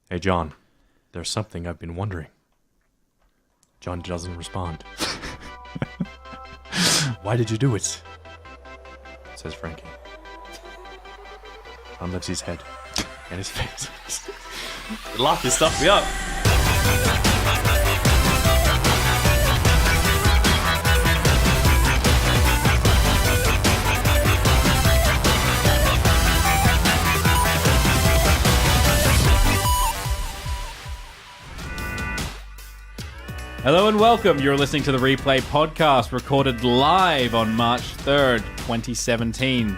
Hey, John, there's something I've been wondering. John doesn't respond. Why did you do it? Says Frankie. John lifts his head and his face. The laugh has stuffed me up. Hello and welcome. You're listening to the Replay podcast, recorded live on March 3rd, 2017.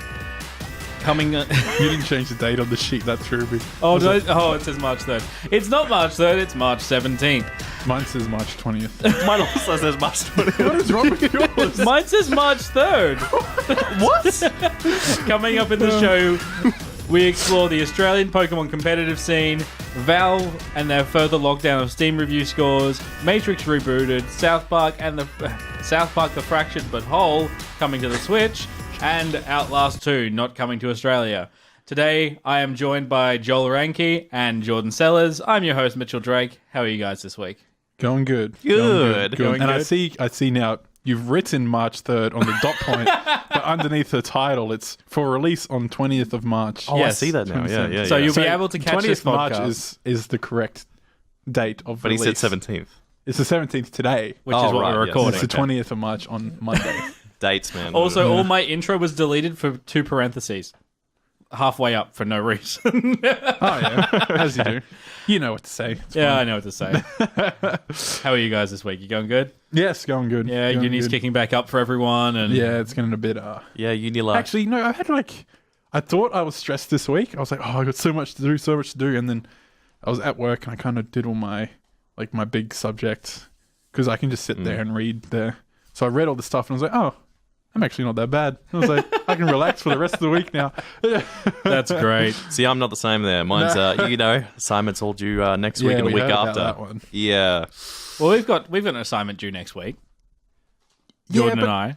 Coming... You didn't change the date on the sheet, that threw me. Oh, it says March 3rd. It's not March 3rd, it's March 17th. Mine says March 20th. Mine also says March 20th. What is wrong with yours? Mine says March 3rd. What? Coming up in the show, we explore the Australian Pokemon competitive scene, Valve and their further lockdown of Steam review scores, Matrix rebooted, South Park the Fractured But Whole coming to the Switch, and Outlast 2 not coming to Australia. Today, I am joined by Joel Ranke and Jordan Sellers. I'm your host, Mitchell Drake. How are you guys this week? Going good. Good. Going And good? I see now you've written March 3rd on the dot point, but underneath the title, it's for release on 20th of March. Oh, Yes. I see that now. Yeah. So you'll be able to catch 20th this March podcast. is the correct date of But release. he said 17th. It's the 17th today. Which is what right, we're yes. recording. It's the 20th of March on Monday. Dates, man. Also, all my intro was deleted for 2 parentheses. Halfway up for no reason. Oh, yeah. As you do. You know what to say. It's Yeah, fine. I know what to say. How are you guys this week? You going good? Yes, going good. Yeah, Going uni's good. kicking back up for everyone. And Yeah, it's getting a bit... Yeah, uni life. Actually, no, I had I thought I was stressed this week. I was like, oh, I got so much to do. And then I was at work and I kind of did all my big subjects because I can just sit there and read there. So I read all the stuff and I was like, oh, I'm actually not that bad. I was like, I can relax for the rest of the week now. that's great. See, I'm not the same there. Mine's, assignments all due next week Yeah, and the we week heard about after. that one. Yeah. Well, we've got an assignment due next week. Jordan but and I.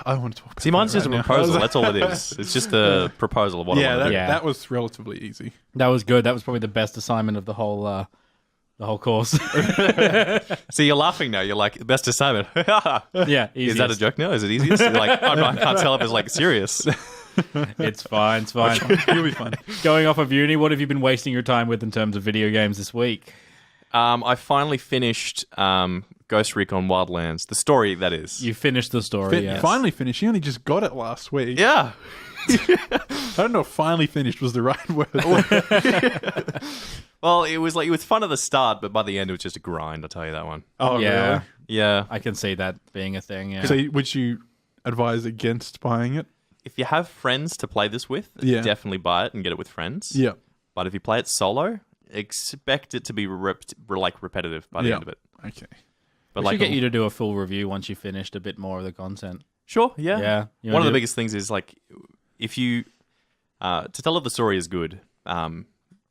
I don't want to talk about See, mine's that just a right now. proposal. That's all it is. It's just a proposal of what I Yeah, want to that, do. Yeah. that was relatively easy. That was good. That was probably the best assignment of the whole course. See, you're laughing now. You're like, best assignment. Yeah, Is that a easiest. joke now? Is it easiest? You're like, I can't tell if it's like serious. It's fine. It's fine. It'll be fun. Going off of uni, what have you been wasting your time with in terms of video games this week? I finally finished Ghost Recon Wildlands. The story, that is. You finished the story. Yes. Finally finished. You only just got it last week. Yeah. I don't know if finally finished was the right word. Well, it was fun at the start, but by the end it was just a grind, I'll tell you that one. Oh, Yeah. really? Yeah. I can see that being a thing. Yeah. So would you advise against buying it? If you have friends to play this with, Yeah. definitely buy it and get it with friends. Yeah. But if you play it solo, expect it to be repetitive by the Yeah. end of it. Okay. But we should get you to do a full review once you've finished a bit more of the content. Sure, yeah. Yeah. You One wanna of the do- biggest things is like, if you to tell if the story is good,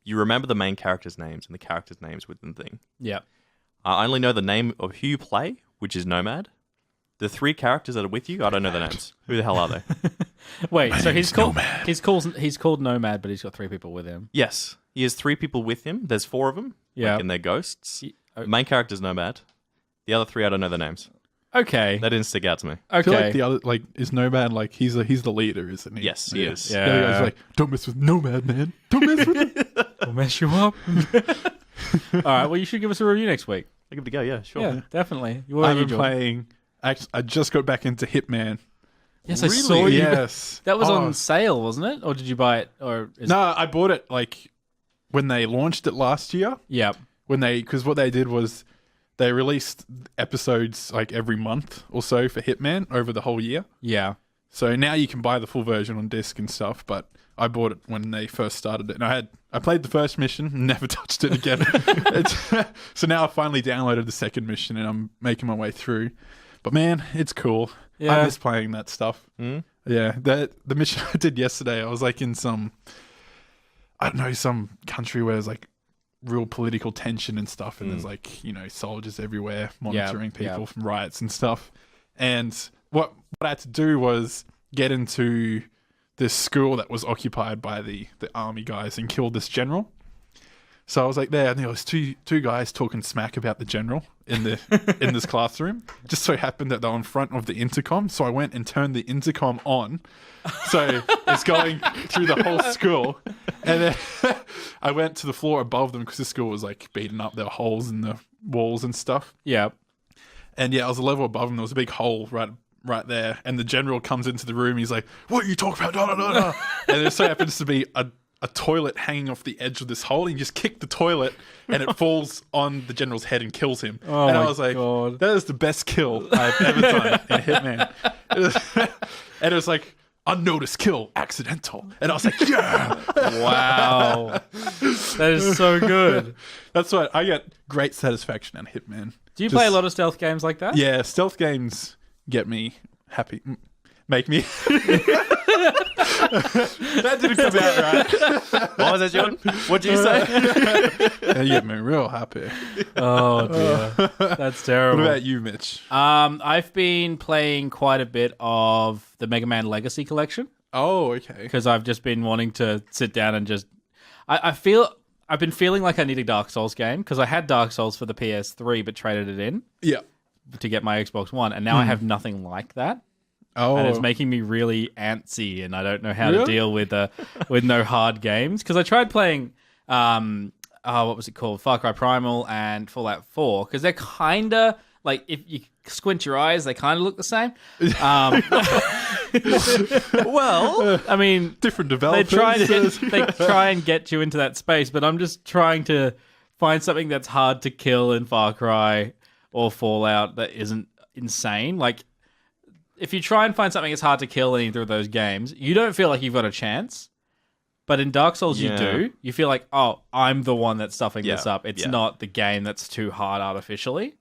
you remember the main characters' names and the characters' names within the thing. Yeah. I only know the name of who you play, which is Nomad. The 3 characters that are with you, I don't know the names. Who the hell are they? Wait, so he's called Nomad, but he's got 3 people with him. Yes, he has 3 people with him. There's 4 of them. Yeah. and they're ghosts. oh. The main character's Nomad. The other 3, I don't know their names. Okay. That didn't stick out to me. I feel Okay. like the other, is Nomad, he's the leader, isn't he? Yes, he is. Yeah. The other guy's like, don't mess with Nomad, man. Don't mess with him. We'll mess you up. All right. Well, you should give us a review next week. I'll give it a go, yeah, sure. Yeah, definitely. What I've have you been Jordan? playing... Actually, I just got back into Hitman. Yes, I saw you. Yes. That was Oh. on sale, wasn't it? Or did you buy it? Or is No, I bought it, when they launched it last year. Yeah. Because what they did was they released episodes, every month or so for Hitman over the whole year. Yeah. So now you can buy the full version on disc and stuff, but I bought it when they first started it. And I played the first mission, never touched it again. So now I finally downloaded the second mission and I'm making my way through. But man, it's cool. Yeah. I miss playing that stuff. Mm? Yeah, the mission I did yesterday, I was in some country where there's real political tension and stuff, and there's soldiers everywhere monitoring people from riots and stuff. And what I had to do was get into this school that was occupied by the army guys and kill this general. So I was like there, and there was two guys talking smack about the general in this classroom. Just so happened that they were in front of the intercom, so I went and turned the intercom on. So it's going through the whole school, and then I went to the floor above them because the school was like beaten up. There were holes in the walls and stuff. Yeah. And yeah, I was a level above them. There was a big hole right there, and the general comes into the room. He's like, "What are you talking about?" Da, da, da, da. And there so happens to be a toilet hanging off the edge of this hole. And you just kick the toilet, and it falls on the general's head and kills him. Oh and my I was like, God. "That is the best kill I've ever done in Hitman." And it was like, unnoticed kill, accidental. And I was like, "Yeah!" Wow. That is so good. That's what I get. Great satisfaction in Hitman. Do you play a lot of stealth games like that? Yeah, stealth games get me happy. Make me. That didn't come out right. What was that, John? What did you say? They get me real happy. Oh dear, that's terrible. What about you, Mitch? I've been playing quite a bit of the Mega Man Legacy Collection Oh, okay. because I've just been wanting to sit down and just. I've been feeling like I need a Dark Souls game because I had Dark Souls for the PS3 but traded it in Yeah. to get my Xbox One, and now I have nothing like that. Oh, And it's making me really antsy, and I don't know how to Really? deal with no hard games. Because I tried playing, what was it called? Far Cry Primal and Fallout 4, because they're kind of, like, if you squint your eyes, they kind of look the same. Well, I mean, different they developers. try and get you into that space, but I'm just trying to find something that's hard to kill in Far Cry or Fallout that isn't insane. Like, if you try and find something that's hard to kill in either of those games, you don't feel like you've got a chance. But in Dark Souls, you Yeah. do. You feel like, oh, I'm the one that's stuffing this Yeah, up. It's yeah. not the game that's too hard artificially.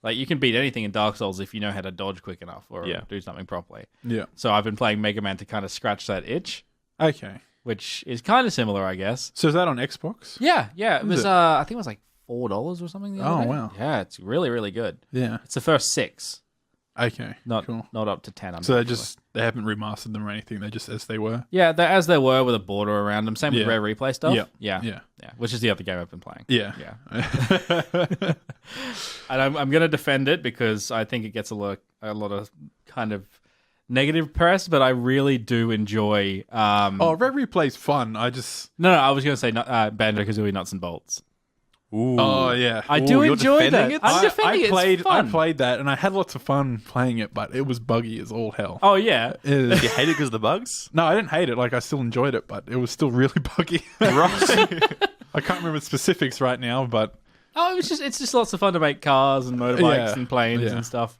Like, you can beat anything in Dark Souls if you know how to dodge quick enough or Yeah. do something properly. Yeah. So I've been playing Mega Man to kind of scratch that itch, Okay. which is kind of similar, I guess. So is that on Xbox? Yeah. It was, it? I think it was like $4 or something. The other Oh, day. wow. Yeah, it's really, really good. Yeah. It's the first 6, Okay. not cool. not up to 10. So unfortunately. they haven't remastered them or anything. They're just as they were. Yeah, they're as they were with a border around them. Same with Yeah. Rare Replay stuff. Yeah. Yeah. Which is the other game I've been playing. Yeah. Yeah. And I'm going to defend it because I think it gets a lot of kind of negative press, but I really do enjoy. Oh, Red Replay's fun. I just. No, I was going to say Banjo-Kazooie Nuts and Bolts. ooh. Oh yeah. I do you're enjoy that. defending it? I'm defending it. It's I fun. played that, and I had lots of fun playing it, but it was buggy as all hell. Oh yeah. It is- You hate it because of the bugs? No, I didn't hate it. Like, I still enjoyed it, but it was still really buggy. Right. I can't remember specifics right now, but Oh, it's just lots of fun to make cars and motorbikes Yeah. and planes Yeah. and stuff.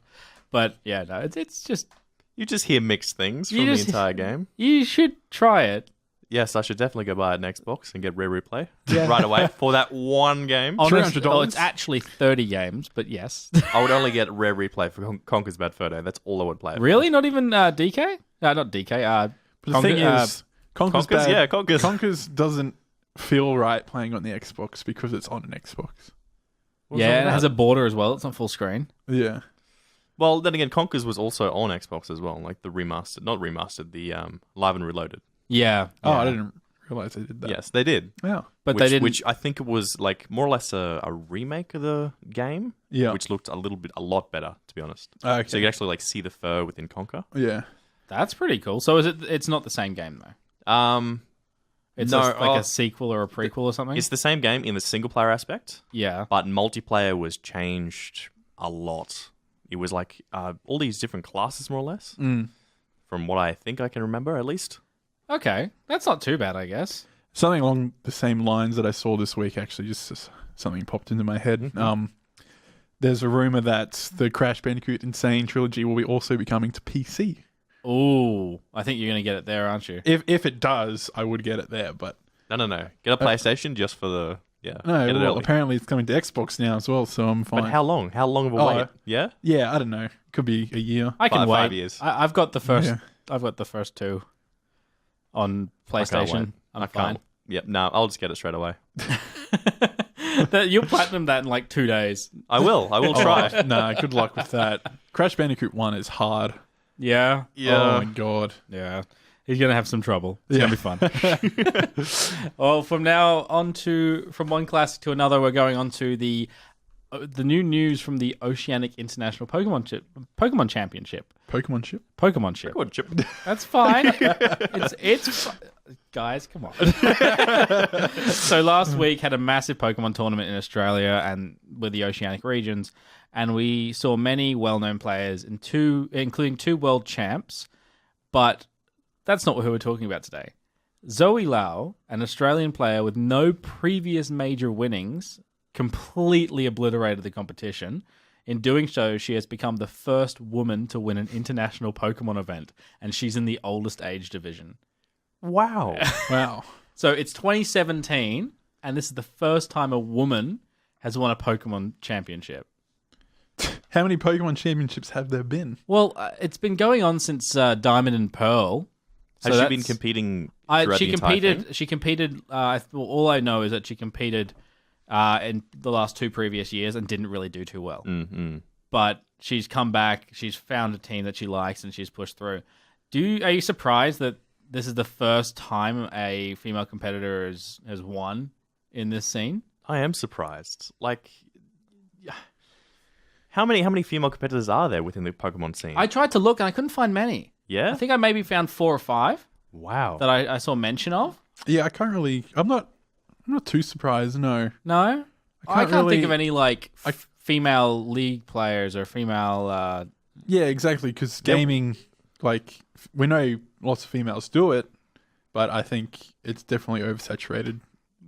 But yeah, no, it's just You just hear mixed things You from just- the entire game. you should try it. Yes, I should definitely go buy an Xbox and get Rare Replay right away for that one game. Honestly, $300? it's actually 30 games, but yes. I would only get Rare Replay for Conker's Bad Photo. That's all I would play. it for. Really? Not even DK? No, not DK. But the thing is, Conker's Conkers? bad. Yeah, Conkers. Conkers doesn't feel right playing on the Xbox because it's on an Xbox. What's yeah, wrong and it with has that? a border as well. It's not full screen. Yeah. Well, then again, Conkers was also on Xbox as well, like the remastered, not remastered, the Live and Reloaded. Yeah. Oh, I yeah. didn't realize they did that. Yes, they did. Yeah. But which, they didn't. Which I think it was like more or less a remake of the game, Yeah. which looked a lot better, to be honest. Okay. So you could actually like see the fur within Conker. Yeah. That's pretty cool. So it's not the same game though. It's No, like a sequel or a prequel or something. it's the same game in the single player aspect, Yeah. but multiplayer was changed a lot. It was like all these different classes, more or less, from what I think I can remember, at least. Okay, that's not too bad, I guess. Something along the same lines that I saw this week, actually, just something popped into my head. There's a rumor that the Crash Bandicoot Insane trilogy will be also be coming to PC. Ooh, I think you're gonna get it there, aren't you? If it does, I would get it there, but No. Get a PlayStation just for the no, Get it well, early. apparently it's coming to Xbox now as well, so I'm fine. But how long? How long of a Oh, wait? Yeah. Yeah, I don't know. Could be a year. I can wait. 5 years. I've got the first. Yeah. I've got the first 2 on I can't PlayStation. wait. I'm I fine. can't. Yep. No, I'll just get it straight away. You'll platinum that in like 2 days. I will try. Oh, nah, good luck with that. Crash Bandicoot 1 is hard. Yeah. Oh my god. Yeah. He's going to have some trouble. It's going to be fun. Well, from now on from one classic to another, we're going on to the new news from the Oceanic International Pokemon Championship. Pokemon ship? Pokemon ship. Pokemon chip. That's fine. Guys, come on. So last week had a massive Pokemon tournament in Australia and with the Oceanic regions, and we saw many well-known players, including 2 world champs, but that's not who we're talking about today. Zoe Lau, an Australian player with no previous major winnings, completely obliterated the competition. In doing so, she has become the first woman to win an international Pokemon event, and she's in the oldest age division. Wow. Wow. So it's 2017, and this is the first time a woman has won a Pokemon championship. How many Pokemon championships have there been? Well, it's been going on since Diamond and Pearl. Has she been competing throughout the entire thing? She competed. All I know is that she competed in the last 2 previous years and didn't really do too well. Mm-hmm. But she's come back. She's found a team that she likes, and she's pushed through. Are you surprised that this is the first time a female competitor has won in this scene? I am surprised. Like, how many female competitors are there within the Pokemon scene? I tried to look and I couldn't find many. Yeah? I think I maybe found 4 or 5. Wow. That I saw mention of. Yeah, I can't really... I'm not too surprised, no. No? I can't really think of any, female league players or female... Yeah, exactly, because gaming, we know lots of females do it, but I think it's definitely oversaturated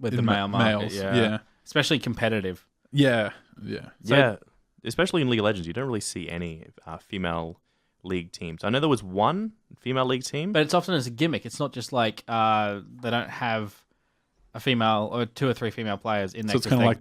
with the male market. Males. Yeah. Especially competitive. Yeah. Yeah. Especially in League of Legends, you don't really see any female league teams. I know there was one female league team. But it's often as a gimmick. It's not just like they don't have a female or 2 or 3 female players in there. So it's kind of like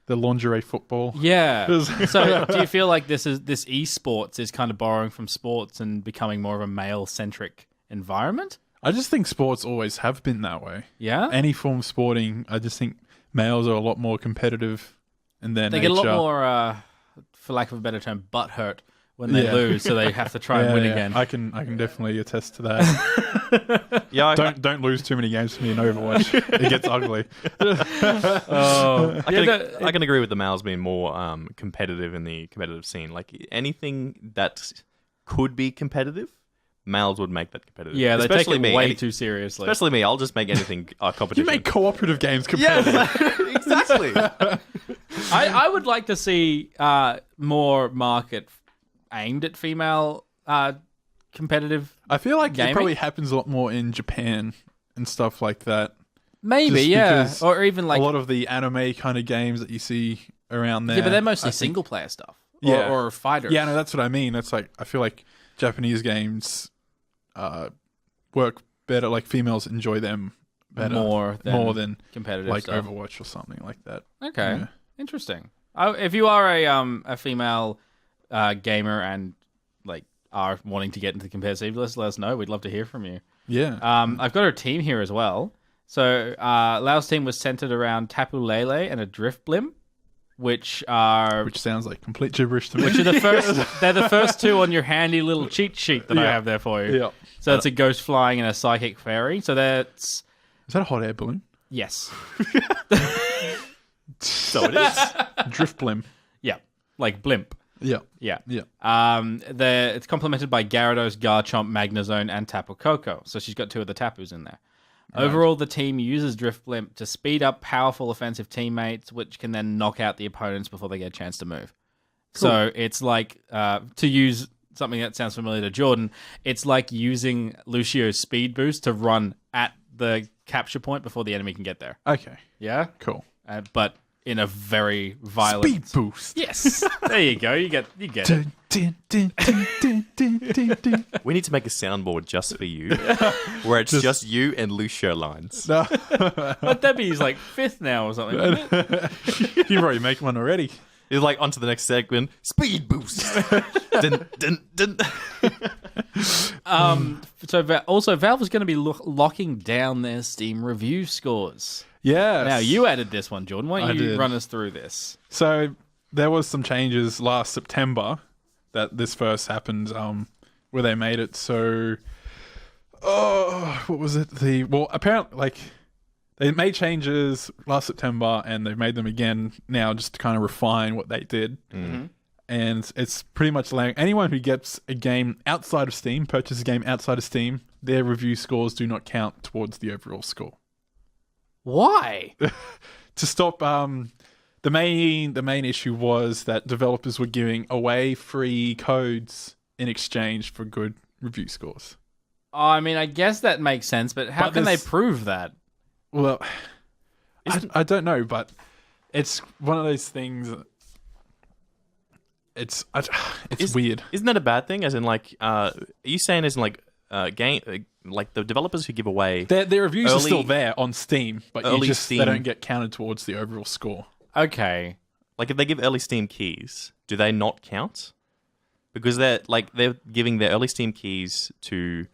the lingerie football. Yeah. So do you feel like this esports is kind of borrowing from sports and becoming more of a male-centric environment? I just think sports always have been that way. Yeah? Any form of sporting, I just think males are a lot more competitive in their nature. They get a lot more, for lack of a better term, butthurt when they lose, so they have to try and win again. I can definitely attest to that. Yeah, don't lose too many games for me in Overwatch. It gets ugly. I can agree with the males being more competitive in the competitive scene. Like anything that could be competitive, males would make that competitive. Yeah, they especially take it way too seriously. Especially me. I'll just make anything competition. You make cooperative games competitive. Yeah, exactly. I would like to see more market aimed at female competitive. I feel like gaming? it probably happens a lot more in Japan and stuff like that. Maybe, Just yeah. because Or even like a lot of the anime kind of games that you see around there. yeah, but they're mostly single player stuff. Yeah. Or fighters. Yeah, no, that's what I mean. It's like I feel like Japanese games work better. Like females enjoy them better more than competitive like stuff. Overwatch or something like that. Okay, Yeah. interesting. If you are a female gamer and are wanting to get into the competitive list, let us know. We'd love to hear from you. Yeah. I've got her team here as well. So Lau's team was centered around Tapu Lele and a Drifblim, which sounds like complete gibberish to me. which are the first. They're the first 2 on your handy little cheat sheet that I have there for you. Yeah. So it's a ghost flying and a psychic fairy. So that's Is that a hot air balloon? yes, So it is. Drift blim. yeah, like blimp. Yeah. Yeah. Yeah. It's complemented by Gyarados, Garchomp, Magnezone, and Tapu Koko. So she's got 2 of the Tapus in there. Right. Overall, the team uses Drifblimp to speed up powerful offensive teammates, which can then knock out the opponents before they get a chance to move. Cool. So it's like, to use something that sounds familiar to Jordan, it's like using Lucio's speed boost to run at the capture point before the enemy can get there. Okay. Yeah? Cool. But in a very violent... Speed boost. Yes. There you go. You get it. Dun, dun, dun, dun, dun, dun, dun, dun. We need to make a soundboard just for you, where it's just you and Lucio lines. No. But Debbie's like 5th now or something. You've already made one already. It's like onto the next segment. Speed boost. Dun, dun, dun. Also, Valve is going to be locking down their Steam review scores. Yeah. Now, you added this one, Jordan. Why don't you run us through this? So, there was some changes last September that this first happened, where they made it so Oh, what was it? Well, apparently, like, they made changes last September, and they've made them again now just to kind of refine what they did. Mm-hmm. And it's pretty much allowing anyone who gets a game outside of Steam, purchases a game outside of Steam, their review scores do not count towards the overall score. Why? To stop, the main issue was that developers were giving away free codes in exchange for good review scores. I mean, I guess that makes sense, but how can they prove that? Well, I don't know, but it's one of those things. It's weird. Isn't that a bad thing? As in, like, are you saying as in, like, like the developers who give away Their reviews are still there on Steam, but Steam, they don't get counted towards the overall score. Okay. Like, if they give early Steam keys, do they not count? Because they're giving their early Steam keys to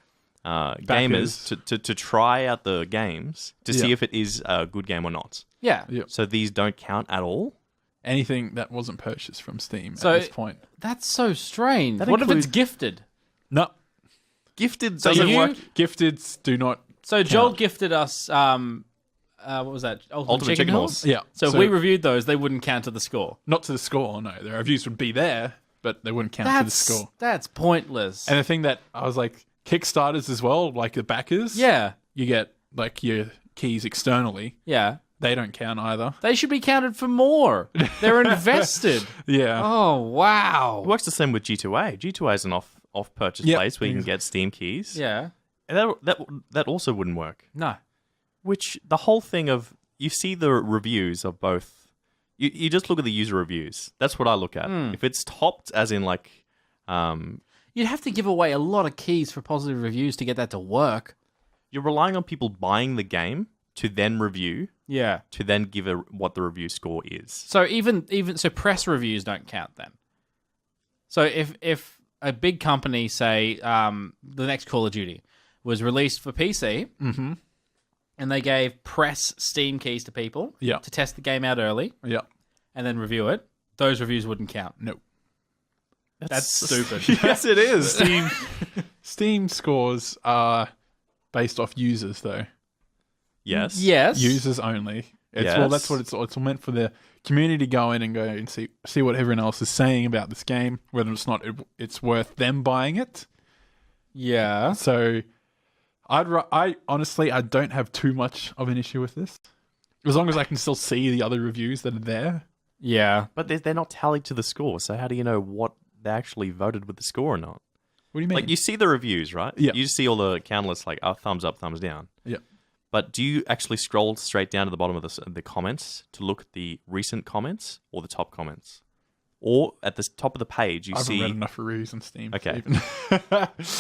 gamers to try out the games to see if it is a good game or not. Yeah. Yep. So these don't count at all? Anything that wasn't purchased from Steam at this point. That's so strange. That What if includes- it's gifted? No. Gifted So doesn't work. Gifteds do not So Joel count. gifted us, what was that? Ultimate Chicken Horse? Yeah. So if we reviewed those, they wouldn't count to the score. Not to the score, no. Their reviews would be there, but they wouldn't count to the score. That's pointless. And the thing that I was like, Kickstarters as well, like the backers. Yeah. You get like your keys externally. Yeah. They don't count either. They should be counted for more. They're invested. Yeah. Oh, wow. It works the same with G2A. G2A is an off-purchase place where you can get Steam keys. Yeah. And that also wouldn't work. No. Which, the whole thing of, you see the reviews of both, you just look at the user reviews. That's what I look at. If it's topped, as in like... You'd have to give away a lot of keys for positive reviews to get that to work. You're relying on people buying the game to then review, Yeah. to then give what the review score is. So even so press reviews don't count then. So if a big company, say the next Call of Duty was released for PC, and they gave press Steam keys to people to test the game out early Yeah. and then review it, those reviews wouldn't count. No. That's stupid. Yes, it is. Steam scores are based off users, though. Yes. Yes. Users only. Well, that's what it's meant for the community to go in and go and see what everyone else is saying about this game, whether it's worth them buying it. Yeah. So, I honestly don't have too much of an issue with this, as long as I can still see the other reviews that are there. Yeah. But they're not tallied to the score, so how do you know what they actually voted with the score or not? What do you mean? Like, you see the reviews, right? Yeah. You see all the count lists like, thumbs up, thumbs down. Yeah. But do you actually scroll straight down to the bottom of the comments to look at the recent comments or the top comments? Or at the top of the page, you I haven't see... read enough reviews on Steam. Okay. Even.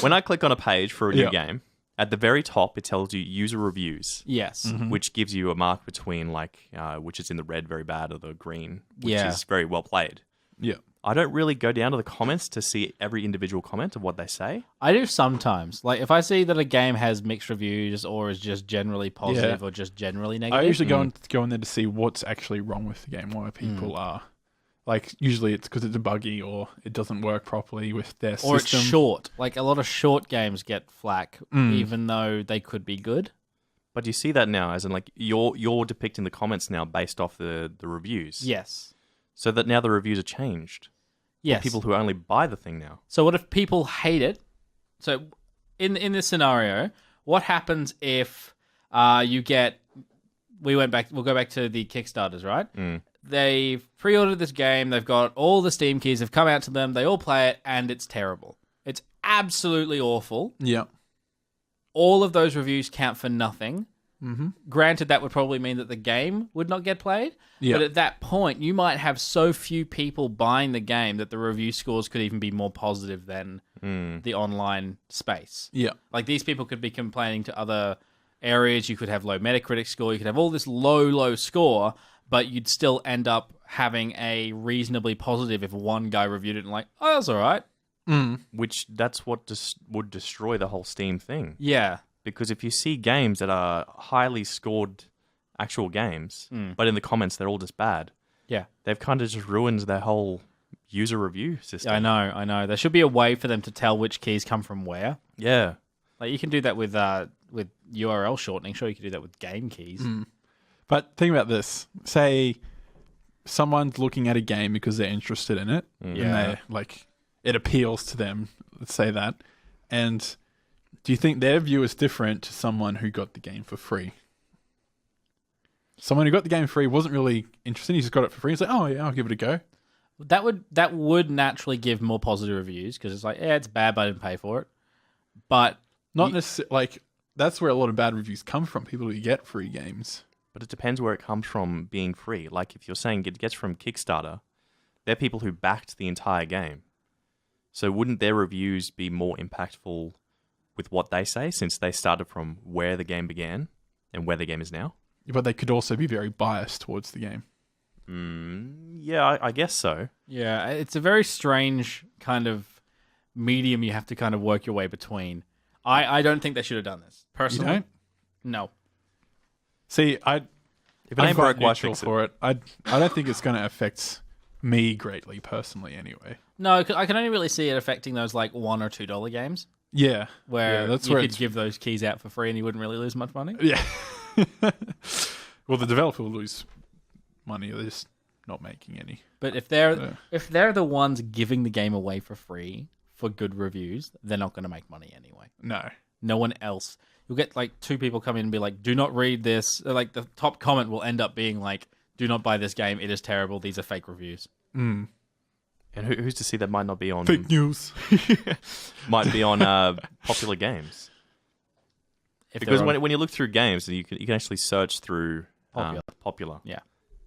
When I click on a page for a new game, at the very top, it tells you user reviews. Yes. Which gives you a mark between, like, which is in the red, very bad, or the green, which Yeah. is very well played. Yeah. I don't really go down to the comments to see every individual comment of what they say. I do sometimes. Like, if I see that a game has mixed reviews or is just generally positive or just generally negative. I usually go in there to see what's actually wrong with the game, why people are. Like, usually it's because it's buggy or it doesn't work properly with their system. Or it's short. Like, a lot of short games get flack, even though they could be good. But you see that now, as in, like, you're depicting the comments now based off the reviews. Yes. So that now the reviews are changed. Yes. For people who only buy the thing now. So what if people hate it? So in this scenario, what happens if you get... We'll go back to the Kickstarters, right? They've pre-ordered this game. They've got all the Steam keys. Have come out to them. They all play it, and it's terrible. It's absolutely awful. Yeah. All of those reviews count for nothing. Granted, that would probably mean that the game would not get played. Yeah. But at that point, you might have so few people buying the game that the review scores could even be more positive than the online space. Yeah. Like, these people could be complaining to other areas. You could have low Metacritic score. You could have all this low score, but you'd still end up having a reasonably positive if one guy reviewed it and like, oh, that's all right. Which, that's what would destroy the whole Steam thing. Yeah. Because if you see games that are highly scored actual games, but in the comments they're all just bad, Yeah. they've kind of just ruined their whole user review system. I know. There should be a way for them to tell which keys come from where. Yeah. Like you can do that with URL shortening. Sure, you can do that with game keys. But think about this. Say someone's looking at a game because they're interested in it, and they like it appeals to them. Let's say that. And do you think their view is different to someone who got the game for free? Someone who got the game for free wasn't really interested. He just got it for free. He's like, oh yeah, I'll give it a go. That would naturally give more positive reviews because it's like, yeah, it's bad, but I didn't pay for it. But not necessarily like that's where a lot of bad reviews come from. People who get free games. But it depends where it comes from being free. Like if you're saying it gets from Kickstarter, they're people who backed the entire game. So wouldn't their reviews be more impactful with what they say since they started from where the game began and where the game is now? But they could also be very biased towards the game. Yeah, I guess so. Yeah, it's a very strange kind of medium you have to kind of work your way between. I don't think they should have done this. Personally, You don't? No. See, If it ain't broke, why neutral fix it? for it. I don't think it's going to affect me greatly personally. Anyway. No, I can only really see it affecting those like $1 or $2 games Yeah, where that's you where could give those keys out for free and you wouldn't really lose much money. Yeah. Well, the developer will lose money. They're just not making any. But if they're the ones giving the game away for free for good reviews, they're not going to make money anyway. No. No one else. You'll get like 2 people come in and be like, "Do not read this." Like the top comment will end up being like, "Do not buy this game. It is terrible. These are fake reviews." Mm. And who's to see that might not be on Fake news. might be on popular games? Because when you look through games, you can actually search through popular. Yeah.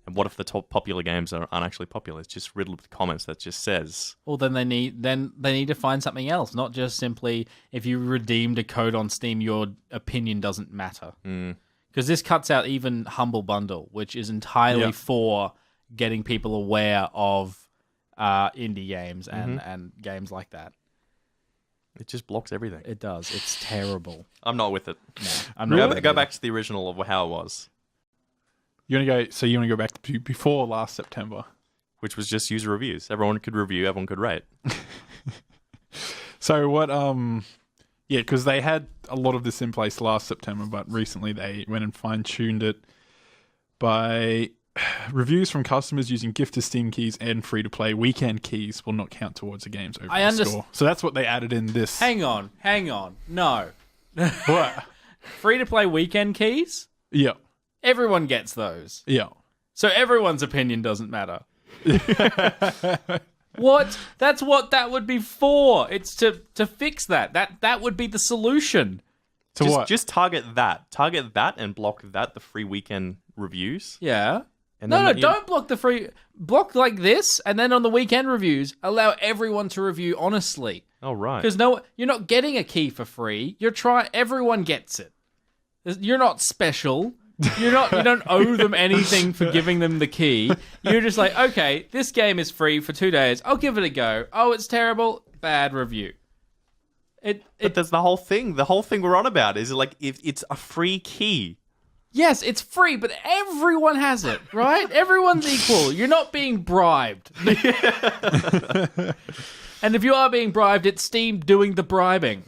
And what if the top popular games aren't actually popular? It's just riddled with comments that just says. Well, then they need to find something else, not just simply if you redeemed a code on Steam, your opinion doesn't matter. Because this cuts out even Humble Bundle, which is entirely for getting people aware of indie games and games like that. It just blocks everything. It does. It's terrible. I'm not with it. No, I'm not. Go back to the original of how it was, You want to go back to before last September, which was just user reviews. Everyone could review, everyone could rate. So what? Yeah, because they had a lot of this in place last September, but recently they went and fine-tuned it by reviews from customers using gifted Steam keys and free-to-play weekend keys will not count towards a game's overall score. So that's what they added in this. Hang on. No. What? Free-to-play weekend keys? Yeah. Everyone gets those. Yeah. So everyone's opinion doesn't matter. What? That's what that would be for. It's to fix that. That would be the solution. What? Just target that. Target that and block that, the free weekend reviews. Yeah. And No, then don't block the free... Block like this, and then on the weekend reviews, allow everyone to review honestly. Oh, right. Because you're not getting a key for free. Everyone gets it. You're not special. You don't owe them anything for giving them the key. You're just like, okay, this game is free for 2 days. I'll give it a go. Oh, it's terrible. Bad review. But that's the whole thing. The whole thing we're on about is like if it's a free key. Yes, it's free, but everyone has it, right? Everyone's equal. You're not being bribed. And if you are being bribed, it's Steam doing the bribing.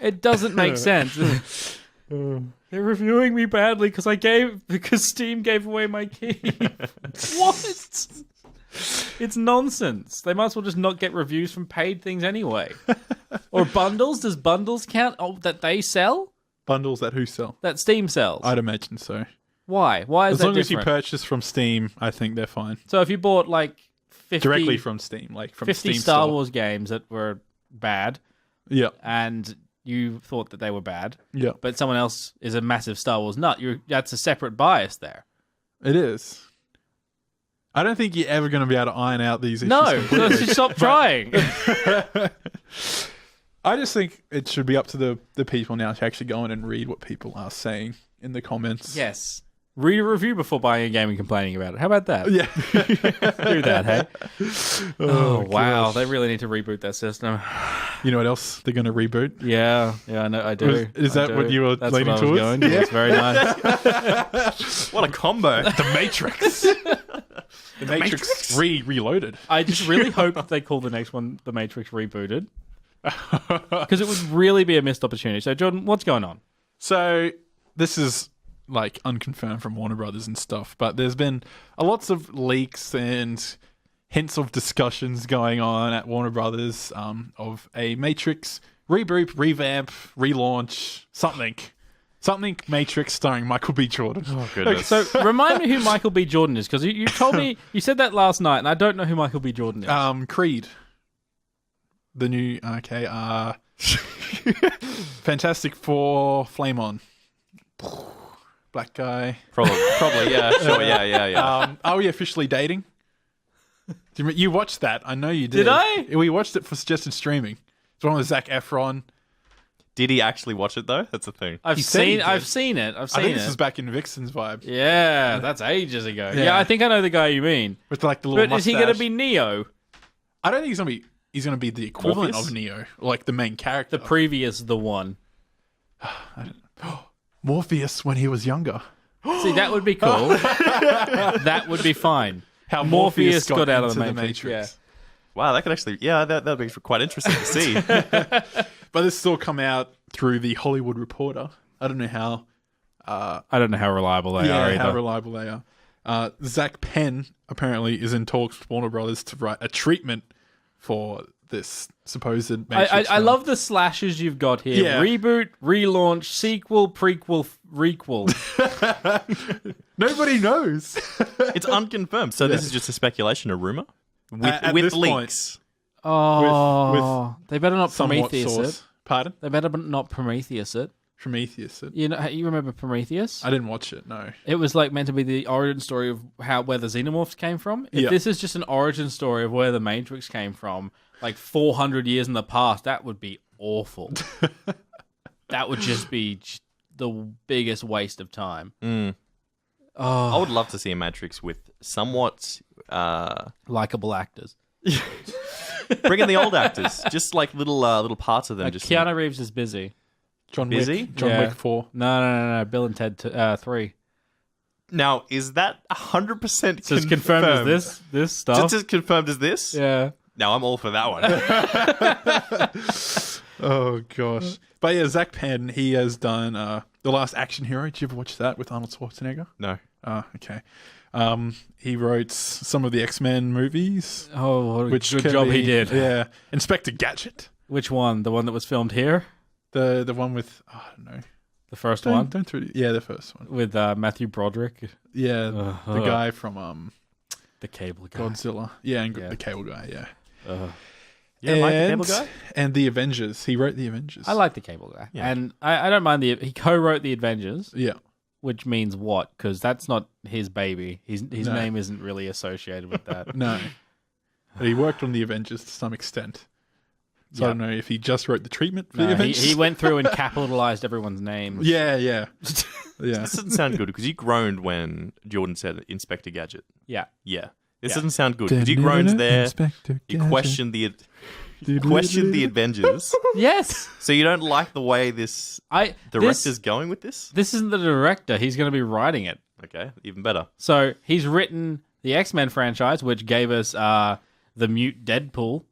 It doesn't make sense. They're reviewing me badly because Steam gave away my key. What? It's nonsense. They might as well just not get reviews from paid things anyway. Or bundles. Does bundles count that they sell? Bundles that who sell? That Steam sells? I'd imagine so. Why? Why is as that long as you different? purchase from Steam, I think they're fine. So if you bought like 50... Directly from Steam, like from 50 Steam Star store. Wars games that were bad, Yeah. and you thought that they were bad, Yeah. but someone else is a massive Star Wars nut, that's a separate bias there. It is. I don't think you're ever going to be able to iron out these issues. No, so completely. just stop trying. I just think it should be up to the people now to actually go in and read what people are saying in the comments. Yes. Read a review before buying a game and complaining about it. How about that? Yeah. Do that, hey? Oh, wow. gosh. They really need to reboot that system. You know what else they're going to reboot? Yeah, I know, I do. Is that what you were That's leaning what I was towards? going towards. Very nice. What a combo. The Matrix. The Matrix Reloaded. I just really hope that they call the next one The Matrix Rebooted. Because it would really be a missed opportunity. So, Jordan, what's going on? So this is like unconfirmed from Warner Brothers and stuff, but there's been lots of leaks and hints of discussions going on at Warner Brothers of a Matrix reboot, revamp, relaunch, something Matrix starring Michael B. Jordan. Oh, goodness. So, remind me who Michael B. Jordan is, because you told me, you said that last night, and I don't know who Michael B. Jordan is. Creed. The new, Fantastic Four, Flame On. Black guy. Probably, yeah. Sure, yeah. Are we officially dating? You watched that? I know you did. Did I? We watched it for suggested streaming. It's one with Zac Efron. Did he actually watch it, though? That's the thing. I've He said he seen did. it. I think this is back in Vixen's vibe. Yeah, that's ages ago. Yeah. Yeah, I think I know the guy you mean. With like the little But is he mustache. going to be Neo? I don't think he's going to be... He's going to be the equivalent Morpheus? of Neo. Like the main character. The previous The One. Morpheus when he was younger. See, that would be cool. That would be fine. How Morpheus got out of into the Matrix. Wow, that could actually... Yeah, that'd be quite interesting to see. But this still come out through the Hollywood Reporter. I don't know how... I don't know how reliable they are either. how reliable they are. Zach Penn apparently is in talks with Warner Brothers to write a treatment for this supposed Matrix I film. love the slashes you've got here. Yeah. Reboot, relaunch, sequel, prequel, requel. Nobody knows. It's unconfirmed. So this is just a speculation, a rumor? At With this point, leaks. Oh, they better not somewhat Prometheus source. it. Pardon? They better not Prometheus it. Prometheus. You remember Prometheus? I didn't watch it, no. It was like meant to be the origin story of where the xenomorphs came from. If Yeah. this is just an origin story of where the Matrix came from, like 400 years in the past, that would be awful. That would just be the biggest waste of time. I would love to see a Matrix with somewhat... Likable actors. bring in the old actors. Just like little parts of them. Just Keanu Reeves is busy. John Busy? Wick. John Yeah. Wick 4. No. Bill and Ted 3. Now, is that 100% So it's confirmed as this stuff. Just as confirmed as this? Yeah. Now I'm all for that one. Oh, gosh. But yeah, Zach Penn, he has done The Last Action Hero. Did you ever watch that with Arnold Schwarzenegger? No. Okay. He wrote some of the X-Men movies. Oh, what a Which good can job he be- did. Yeah. Inspector Gadget. Which one? The one that was filmed here? The one with, I don't know. The first one? Don't throw it. Yeah, the first one. With Matthew Broderick? Yeah, the guy from The cable guy. Godzilla. Yeah, and Yeah. the cable guy, yeah. You don't like the cable guy? And the Avengers. He wrote the Avengers. I like the cable guy. Yeah. And I don't mind he co-wrote the Avengers, Yeah. which means what? Because that's not his baby. His No. name isn't really associated with that. No. But he worked on the Avengers to some extent. So I don't know if he just wrote the treatment for the No, Avengers. he went through and capitalized everyone's names. Yeah. Yeah. This doesn't sound good because you groaned when Jordan said Inspector Gadget. Yeah. Yeah. This Yeah. doesn't sound good because you groaned there. You questioned the Avengers. Yes. So you don't like the way this director's going with this? This isn't the director. He's going to be writing it. Okay, even better. So he's written the X-Men franchise, which gave us the Mute Deadpool.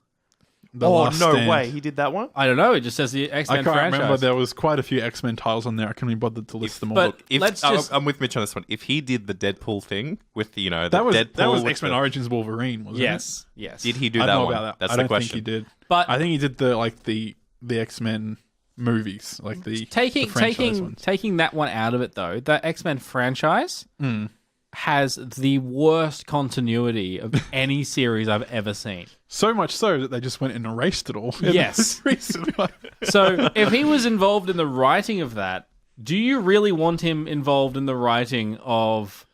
The Oh, Last no Stand. way. He did that one? I don't know. It just says the I X-Men can't franchise. remember. There was quite a few X-Men titles on there. I couldn't be bothered to list them all. but- If, Let's just- I'm with Mitch on this one. If he did the Deadpool thing with the, the that was Deadpool with X-Men the- Origins Wolverine, wasn't Yes. Yes. Did he do it? I that don't know one? about that. That's I the don't question. think he did. But I think he did the X-Men movies, like the taking the franchise ones. taking that one out of it though, the X-Men franchise has the worst continuity of any series I've ever seen. So much so that they just went and erased it all. Yes. Recently. So if he was involved in the writing of that, do you really want him involved in the writing of...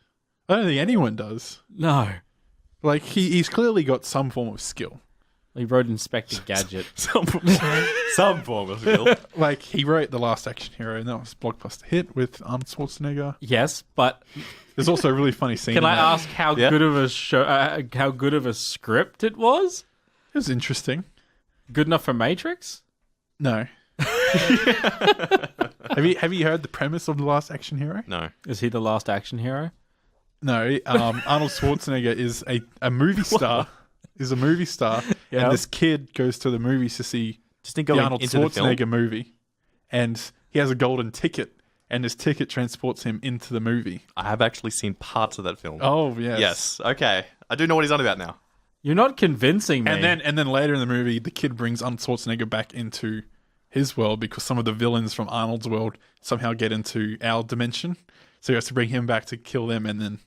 I don't think anyone does. No. Like he's clearly got some form of skill. He wrote Inspector Gadget. Some form of skill. Like he wrote The Last Action Hero, and that was a blockbuster hit with Arnold Schwarzenegger. Yes, but There's also a really funny scene. can in I that. ask how Yeah. good of a show, how good of a script it was? It was interesting. Good enough for Matrix? No. Have you heard the premise of The Last Action Hero? No. Is he the last action hero? No. Arnold Schwarzenegger is a movie star. Is a movie star, Yeah. and this kid goes to the movies to see Just didn't the go Arnold into the film. Schwarzenegger movie, and he has a golden ticket, and his ticket transports him into the movie. I have actually seen parts of that film. Oh yes, Yes. Okay. I do know what he's on about now. You're not convincing me. And then later in the movie, the kid brings Arnold Schwarzenegger back into his world because some of the villains from Arnold's world somehow get into our dimension, so he has to bring him back to kill them, and then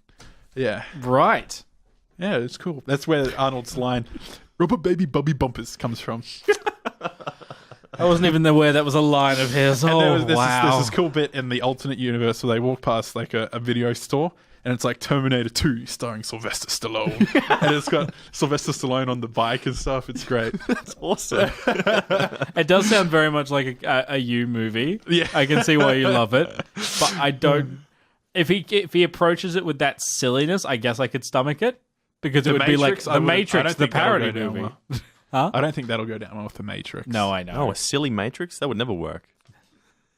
Right. yeah, it's cool. That's where Arnold's line "Rubber baby bubby bumpers" comes from. I wasn't even aware that was a line of his. And Oh, there's wow. this cool bit in the alternate universe where they walk past like a video store, and it's like Terminator 2 starring Sylvester Stallone. And it's got Sylvester Stallone on the bike and stuff. It's great. That's awesome. It does sound very much like a you movie. Yeah. I can see why you love it. But I don't... If he approaches it with that silliness, I guess I could stomach it. Because it would be like The Matrix, the parody movie. Huh? I don't think that'll go down well with The Matrix. No, I know. Oh, a silly Matrix? That would never work.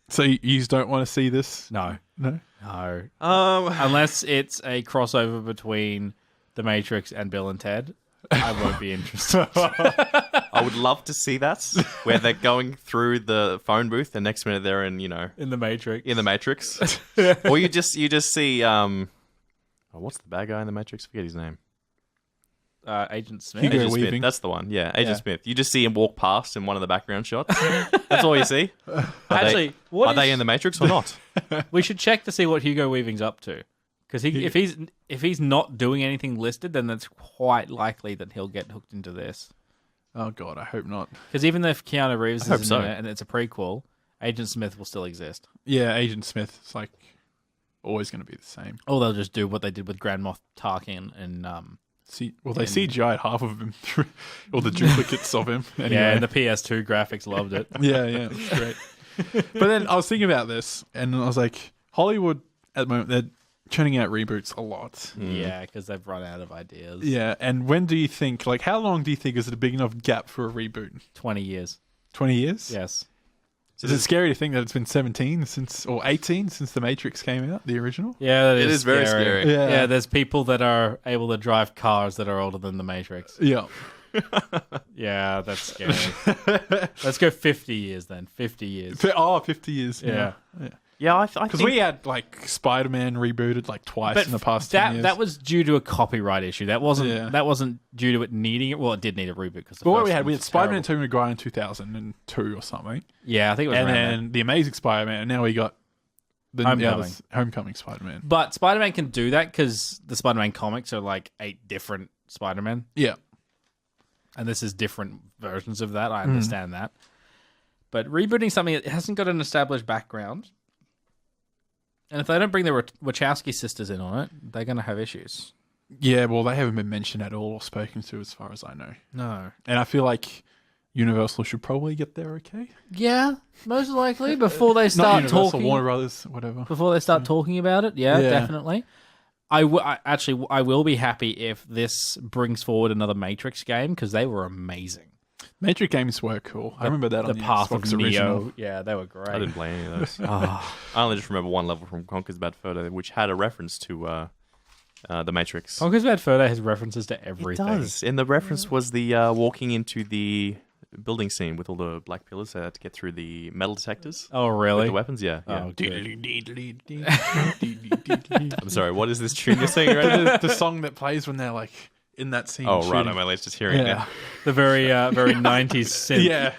So you don't want to see this? No. No? No. Unless it's a crossover between The Matrix and Bill and Ted, I won't be interested. I would love to see that, where they're going through the phone booth, and next minute they're in In The Matrix. the Matrix. Or you just see what's the bad guy in the Matrix? Forget his name. Agent Smith. Hugo Agent Smith. Weaving. That's the one. Yeah, Agent Yeah. Smith. You just see him walk past in one of the background shots. That's all you see. Actually, Are they in the Matrix or not? we should check to see what Hugo Weaving's up to. Because if he's not doing anything listed, then it's quite likely that he'll get hooked into this. Oh, God, I hope not. Because even if Keanu Reeves hope is so. in it and it's a prequel, Agent Smith will still exist. Yeah, Agent Smith is like always going to be the same. Or they'll just do what they did with Grand Moff Tarkin and They CGI'd half of him, or the duplicates of him. Anyway. yeah, and the PS2 graphics loved it. Yeah, it's great. But then I was thinking about this, and I was like, Hollywood at the moment, they're churning out reboots a lot. Yeah, because they've run out of ideas. Yeah, and when do you think, like, how long do you think is it a big enough gap for a reboot? 20 years. 20 years? Yes. Is it scary to think that it's been 17 or 18 since The Matrix came out, the original? Yeah, It is very scary. Yeah. There's people that are able to drive cars that are older than The Matrix. Yeah. Yeah, that's scary. Let's go 50 years then. 50 years. 50 years. Yeah. Yeah, I Because think we had, like, Spider-Man rebooted, like, twice in the past 10 years. that was due to a copyright issue. That wasn't Yeah. that wasn't due to it needing it. Well, it did need a reboot because But what we had Spider-Man 2 Maguire in 2002 or something. Yeah, I think it was And around then The Amazing Spider-Man, and now we got the Homecoming. Homecoming Spider-Man. But Spider-Man can do that because the Spider-Man comics are like 8 different Spider-Man, Yeah. and this is different versions of that. I understand that. But rebooting something that hasn't got an established background, and if they don't bring the Wachowski sisters in on it, they're going to have issues. Yeah, well, they haven't been mentioned at all or spoken to as far as I know. No. And I feel like Universal should probably get there okay. Yeah, most likely before they Not start Universal, talking. Warner Brothers, whatever. Before they start talking about it, yeah. Yeah. Definitely. I will be happy if this brings forward another Matrix game because they were amazing. Matrix games were cool. I remember that on the Path Xbox of Neo. original. Yeah, they were great. I didn't play any of those. I only just remember one level from Conker's Bad Fur Day, which had a reference to the Matrix. Conker's Bad Fur Day has references to everything. It does. And the reference was the walking into the building scene with all the black pillars, so they had to get through the metal detectors. Oh, With really? the weapons, yeah. Oh, good. I'm sorry, what is this tune you're singing right now? The song that plays when they're like in that scene. Oh, right, shooting. I'm at least just hearing it now. The very 90s synth. Yeah.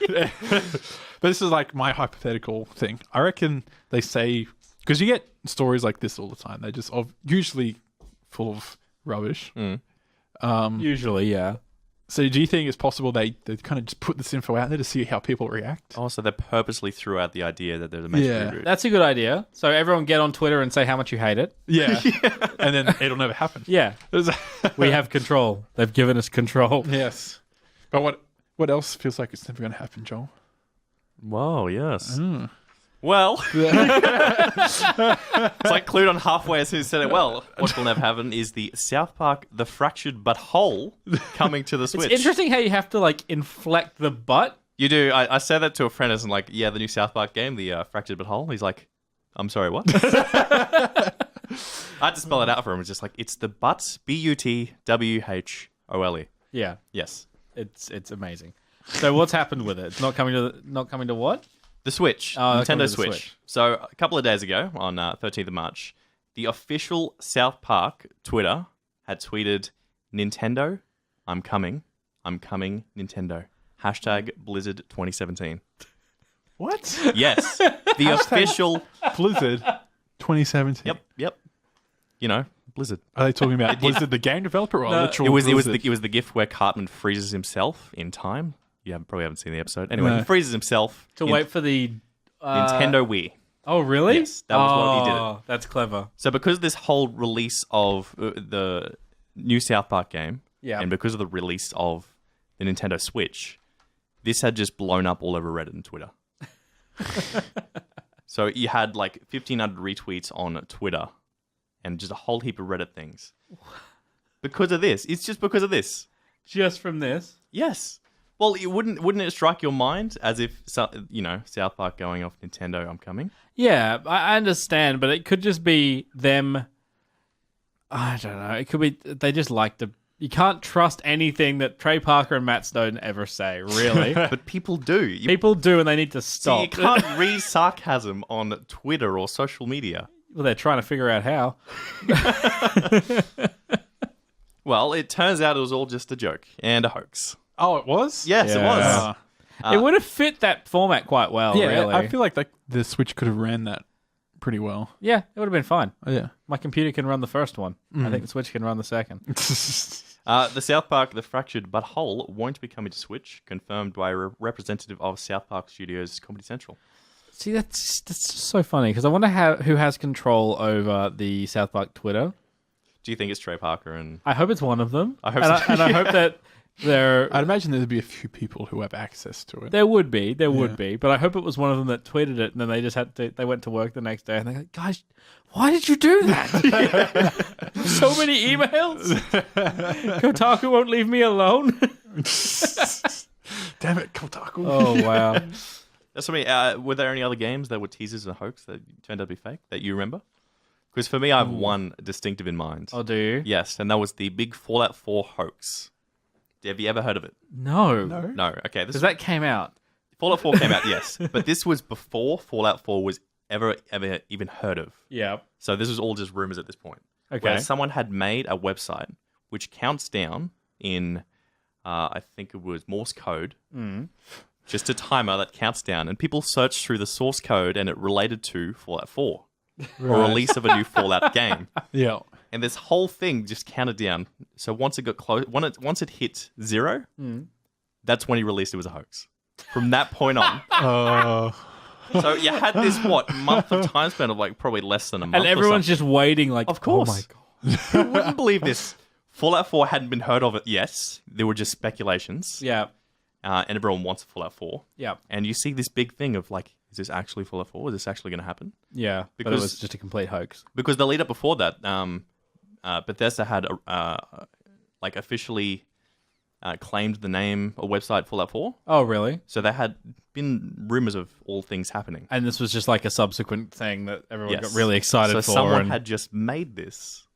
But this is like my hypothetical thing. I reckon they say, because you get stories like this all the time. They're just usually full of rubbish. Usually, yeah. So do you think it's possible they kind of just put this info out there to see how people react? Oh, so they purposely threw out the idea that there's a Matrix Yeah. reboot. That's a good idea. So everyone get on Twitter and say how much you hate it. Yeah. And then it'll never happen. Yeah. We have control. They've given us control. Yes. But what else feels like it's never going to happen, Joel? Whoa, yes. Well, it's like clued on halfway as who said it. Well, what will never happen is the South Park The Fractured But Whole coming to the Switch. It's interesting how you have to like inflect the butt. You do. I said that to a friend as I'm like, yeah, the new South Park game, the Fractured But Whole. He's like, I'm sorry, what? I had to spell it out for him. It's just like, it's the butt, Butwhole. Yeah. Yes. It's amazing. So what's happened with it? It's not coming to what? The Switch, Oh, coming to Nintendo the Switch. Switch. So a couple of days ago, on 13th of March, the official South Park Twitter had tweeted, "Nintendo, I'm coming, Nintendo. Hashtag Blizzard 2017." What? Yes, the official. Blizzard 2017. Yep. You know, Blizzard. Are they talking about Blizzard, the game developer, or No, literal It was Blizzard? the GIF where Cartman freezes himself in time. You probably haven't seen the episode. Anyway, No. he freezes himself To in wait for the Nintendo Wii. Oh, really? Yes, that was what he did. Oh, that's clever. So because of this whole release of the new South Park game, Yeah. and because of the release of the Nintendo Switch, this had just blown up all over Reddit and Twitter. So you had like 1,500 retweets on Twitter and just a whole heap of Reddit things. Because of this. It's just because of this. Just from this. Yes. Well, wouldn't it strike your mind as if, South Park going off Nintendo, I'm coming? Yeah, I understand, but it could just be them. I don't know. It could be they just like to. You can't trust anything that Trey Parker and Matt Snowden ever say, really. But people do. People do, and they need to See, stop. you can't read sarcasm on Twitter or social media. Well, they're trying to figure out how. Well, it turns out it was all just a joke and a hoax. Oh, it was? Yes, it Yeah. was. It would have fit that format quite well, Yeah, really. I feel like the Switch could have ran that pretty well. Yeah, it would have been fine. Oh, yeah. My computer can run the first one. I think the Switch can run the second. The South Park The Fractured But Whole won't be coming to Switch, confirmed by a representative of South Park Studios Comedy Central. See, that's so funny, because I wonder who has control over the South Park Twitter. Do you think it's Trey Parker and... I hope it's one of them. I hope and so. I, and I hope that I'd imagine there'd be a few people who have access to it. there would be, but I hope it was one of them that tweeted it, and then they just they went to work the next day, and they're like, guys, why did you do that? So many emails. Kotaku won't leave me alone. Damn it, Kotaku. Oh, wow. That's what I mean. Were there any other games that were teasers and hoax that turned out to be fake that you remember? Because for me, I have one distinctive in mind. Oh, do you? Yes, and that was the big Fallout 4 hoax. Have you ever heard of it? No. No. Okay. Because that came out. Fallout 4 came out, yes. But this was before Fallout 4 was ever even heard of. Yeah. So this was all just rumors at this point. Okay. Where someone had made a website which counts down in, I think it was Morse code, just a timer that counts down. And people searched through the source code and it related to Fallout 4. Or release of a new Fallout game. Yeah. And this whole thing just counted down. So once it got close, once it hit 0, that's when he released it was a hoax. From that point on. So you had this month of time span of like probably less than a month. And everyone's just waiting like, Of course. oh my God. You wouldn't believe this. Fallout 4 hadn't been heard of it. Yes, there were just speculations. Yeah. And everyone wants a Fallout 4. Yeah. And you see this big thing of like, is this actually Fallout 4? Is this actually going to happen? Yeah. But it Because- was just a complete hoax. Because the lead up before that, Bethesda had officially claimed the name or website Fallout 4. Oh, really? So there had been rumors of all things happening. And this was just like a subsequent thing that everyone Yes. got really excited So for. someone and... had just made this,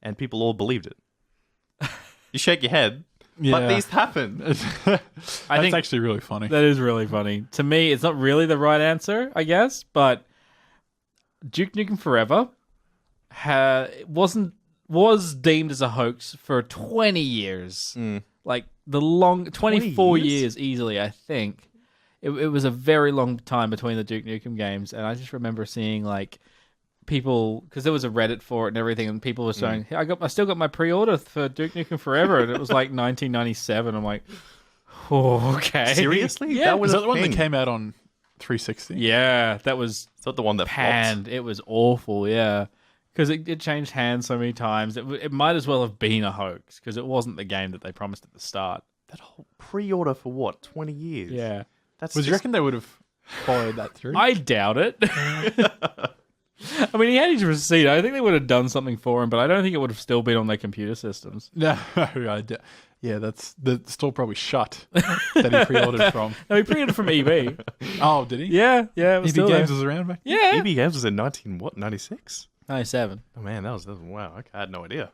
and people all believed it. You shake your head, but these happened. That's actually really funny. That is really funny. To me, it's not really the right answer, I guess, but Duke Nukem Forever was deemed as a hoax for 20 years. Like the 24 years easily, I think. It was a very long time between the Duke Nukem games, and I just remember seeing like people, because there was a Reddit for it and everything, and people were saying, hey, I still got my pre-order for Duke Nukem Forever, and it was like 1997. I'm like, oh, okay. Seriously? Yeah. That was Was a that the one that thing. came out on 360? Yeah, that was It's not the one that panned. It was awful, yeah. Because it changed hands so many times. It might as well have been a hoax, because it wasn't the game that they promised at the start. That whole pre-order for what? 20 years? Yeah. That's Would you just- reckon they would have followed that through? I doubt it. I mean, he had his receipt. I think they would have done something for him, but I don't think it would have still been on their computer systems. No, yeah, that's the store probably shut that he pre-ordered from. No, he pre-ordered from EB. Oh, did he? Yeah, it was EB still Games there. was around back. Yeah. EB Games was in 96? 97. Oh man, that was wow. Okay, I had no idea.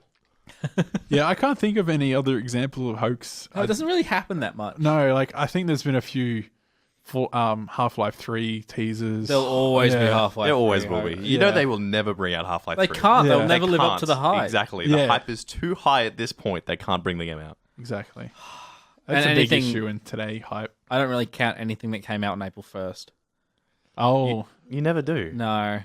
Yeah, I can't think of any other example of hoax. No, it doesn't really happen that much. No, like I think there's been a few for Half-Life 3 teasers. There'll always be Yeah. Half-Life. There always 3 will be. hope. You know they will never bring out Half-Life They 3. can't. Yeah. They'll never They live up can't. to the hype. Exactly. Yeah. The hype is too high at this point. They can't bring the game out. Exactly. And That's a anything- big issue in today hype. I don't really count anything that came out on April 1st. Oh, You never do. No.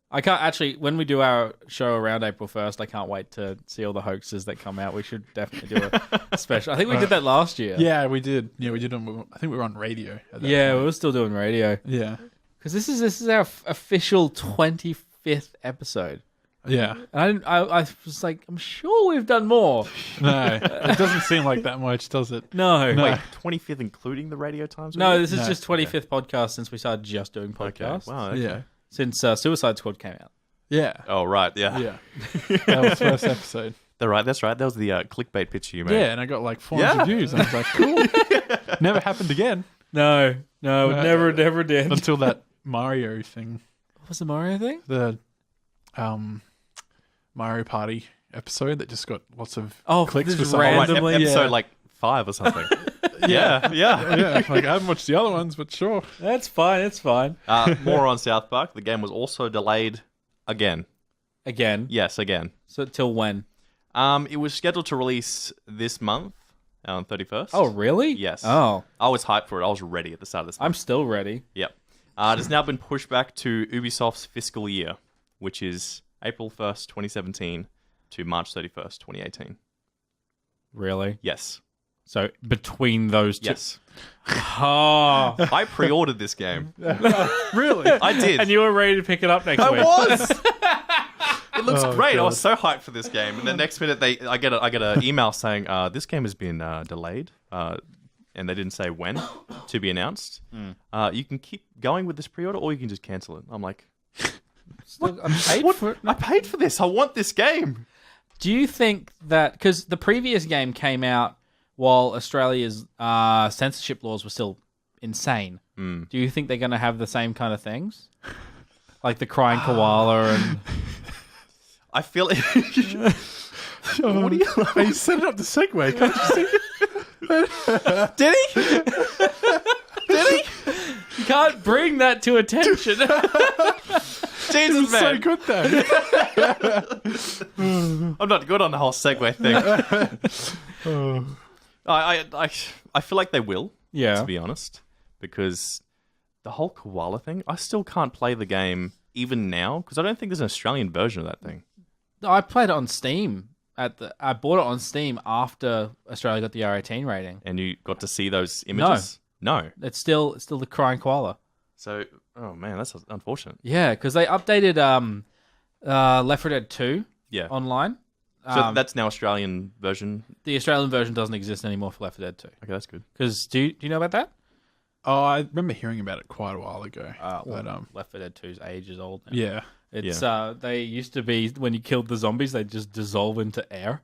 I can't actually, when we do our show around April 1st, I can't wait to see all the hoaxes that come out. We should definitely do a special. I think we did that last year. yeah, we did. Yeah, we did. I think we were on radio. At that Yeah, point. we were still doing radio. Yeah. Because this is our official 25th episode. Yeah. And I was like, I'm sure we've done more. No, it doesn't seem like that much, does it? No. No. Wait, 25th including the radio times? No, this is No. just 25th podcast since we started just doing Okay. podcasts. Wow. Okay. Yeah. Since Suicide Squad came out. Yeah. Oh, right. Yeah. Yeah. That was the first episode. That's right. That was the clickbait picture you made. Yeah, and I got like 400 views. And I was like, cool. Never happened again No, it never did. until that Mario thing. What was the Mario thing? The Mario Party episode that just got lots of Oh, clicks just for some Oh, right. randomly. Episode yeah. like 5 or something. Yeah. Yeah, like I haven't watched the other ones, but sure. That's fine. It's fine. More on South Park. The game was also delayed again. Again. Yes, again. So till when? It was scheduled to release this month on 31st. Oh, really? Yes. Oh, I was hyped for it. I was ready at the start of this month. I'm still ready. Yep. It has now been pushed back to Ubisoft's fiscal year, which is April 1st, 2017 to March 31st, 2018. Really? Yes. So between those two. Yes. Oh. I pre-ordered this game. Really? I did. And you were ready to pick it up next I week. was. It looks Oh, great. I God. was so hyped for this game, and the next minute I get an email saying this game has been delayed, and they didn't say when to be announced. You can keep going with this pre-order, or you can just cancel it. I'm like, Still, I'm paid for it. I paid for this. I want this game. Do you think that because the previous game came out while Australia's censorship laws were still insane, do you think they're going to have the same kind of things, like the crying koala and? I feel it. What are you? You set it up the segue. Can't you see? Did he? Did he? You can't bring that to attention. Jesus, It's so man. good though. I'm not good on the whole segue thing. I feel like they will, Yeah. to be honest, because the whole koala thing, I still can't play the game even now because I don't think there's an Australian version of that thing. I played it on Steam. I bought it on Steam after Australia got the R18 rating. And you got to see those images? No. It's still the crying koala. So, oh man, that's unfortunate. Yeah, because they updated Left 4 Dead 2 Yeah. online. So that's now Australian version. The Australian version doesn't exist anymore for Left 4 Dead 2. Okay, that's good. Because do you know about that? Oh, I remember hearing about it quite a while ago. But Left 4 Dead 2's ages old now. yeah, It's they used to be when you killed the zombies, they just dissolve into air,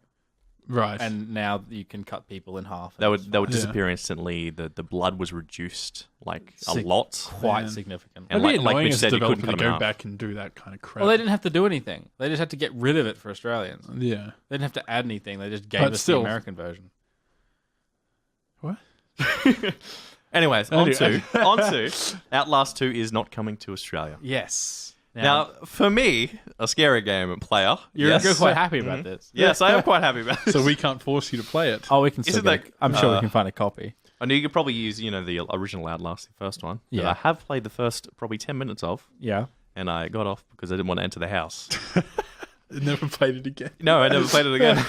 right. and now you can cut people in half. They would Yeah. disappear instantly. The blood was reduced like a Sick. lot. quite Man. significant. And It'd be like annoying Mitch as a said, you couldn't developer cut to them go out. back and do that kind of crap. Well, they didn't have to do anything. They just had to get rid of it for Australians. Yeah. They didn't have to add anything. They just gave But us still- the American version. What? Anyways, Anyway. on to Outlast 2 is not coming to Australia. Yes. Now, for me, a scary game player. You're, yes. you're quite happy about this. Yes, I am quite happy about this. So we can't force you to play it. Oh, we can still Isn't get that- I'm sure we can find a copy. I know you could probably use, the original Outlast, the first one. that Yeah. I have played the first probably 10 minutes of, Yeah. and I got off because I didn't want to enter the house. Never played it again. No, I never played it again.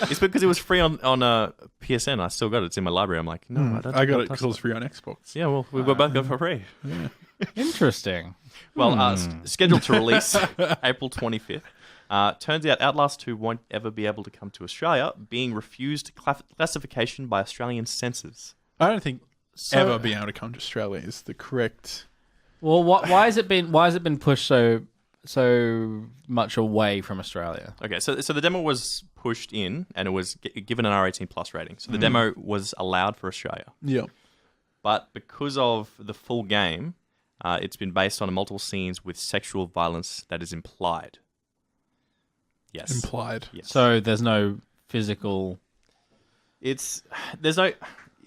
It's because it was free on PSN. I still got it. It's in my library. I'm like, no, I don't. I got don't it touch because it was free on Xbox. Yeah, well, we both got it for free. Interesting. Well, scheduled to release April 25th. Turns out Outlast 2 won't ever be able to come to Australia, being refused classification by Australian censors. I don't think So- ever being able to come to Australia is the correct. Well, why has it been pushed so much away from Australia? Okay, so the demo was pushed in, and it was given an R18 plus rating. So the demo was allowed for Australia. Yeah. But because of the full game, it's been based on multiple scenes with sexual violence that is implied. Yes. implied. Yes. So there's no physical. It's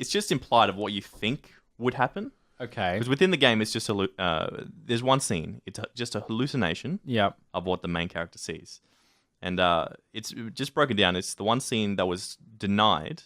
just implied of what you think would happen. Okay. Because within the game, it's just there's one scene. It's just a hallucination Yep. of what the main character sees, and it's just broken down. It's the one scene that was denied